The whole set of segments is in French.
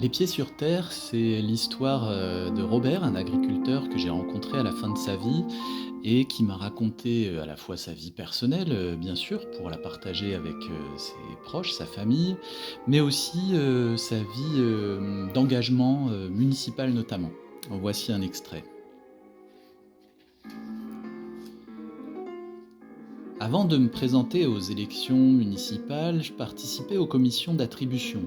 Les pieds sur terre, c'est l'histoire de Robert, un agriculteur que j'ai rencontré à la fin de sa vie et qui m'a raconté à la fois sa vie personnelle, bien sûr, pour la partager avec ses proches, sa famille, mais aussi sa vie d'engagement municipal notamment. En voici un extrait. Avant de me présenter aux élections municipales, je participais aux commissions d'attribution.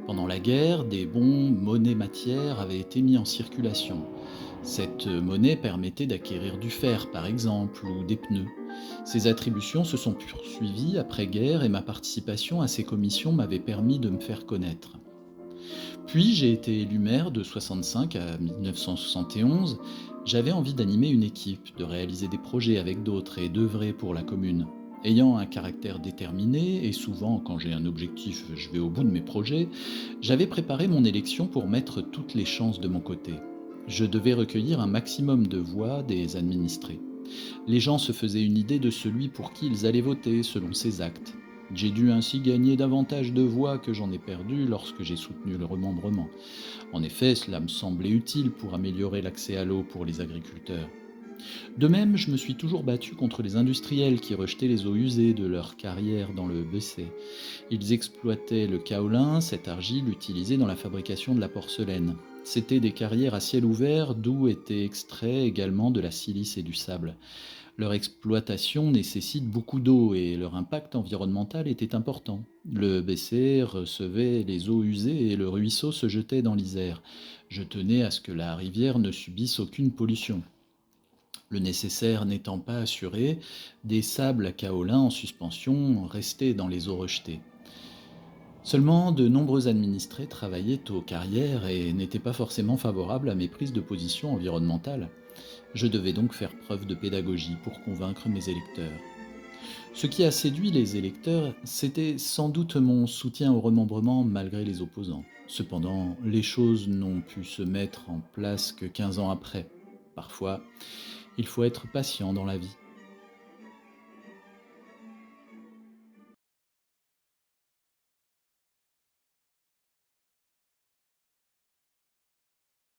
Pendant la guerre, des bons monnaie matière avaient été mis en circulation. Cette monnaie permettait d'acquérir du fer, par exemple, ou des pneus. Ces attributions se sont poursuivies après-guerre et ma participation à ces commissions m'avait permis de me faire connaître. Puis j'ai été élu maire de 65 à 1971. J'avais envie d'animer une équipe, de réaliser des projets avec d'autres et d'œuvrer pour la commune. Ayant un caractère déterminé, et souvent quand j'ai un objectif, je vais au bout de mes projets, j'avais préparé mon élection pour mettre toutes les chances de mon côté. Je devais recueillir un maximum de voix des administrés. Les gens se faisaient une idée de celui pour qui ils allaient voter selon ses actes. J'ai dû ainsi gagner davantage de voix que j'en ai perdu lorsque j'ai soutenu le remembrement. En effet, cela me semblait utile pour améliorer l'accès à l'eau pour les agriculteurs. De même, je me suis toujours battu contre les industriels qui rejetaient les eaux usées de leur carrière dans le Bessay. Ils exploitaient le kaolin, cette argile utilisée dans la fabrication de la porcelaine. C'étaient des carrières à ciel ouvert d'où étaient extraits également de la silice et du sable. Leur exploitation nécessite beaucoup d'eau et leur impact environnemental était important. Le Bessay recevait les eaux usées et le ruisseau se jetait dans l'Isère. Je tenais à ce que la rivière ne subisse aucune pollution. Le nécessaire n'étant pas assuré, des sables à kaolin en suspension restaient dans les eaux rejetées. Seulement, de nombreux administrés travaillaient aux carrières et n'étaient pas forcément favorables à mes prises de position environnementales. Je devais donc faire preuve de pédagogie pour convaincre mes électeurs. Ce qui a séduit les électeurs, c'était sans doute mon soutien au remembrement malgré les opposants. Cependant, les choses n'ont pu se mettre en place que 15 ans après. Parfois, il faut être patient dans la vie.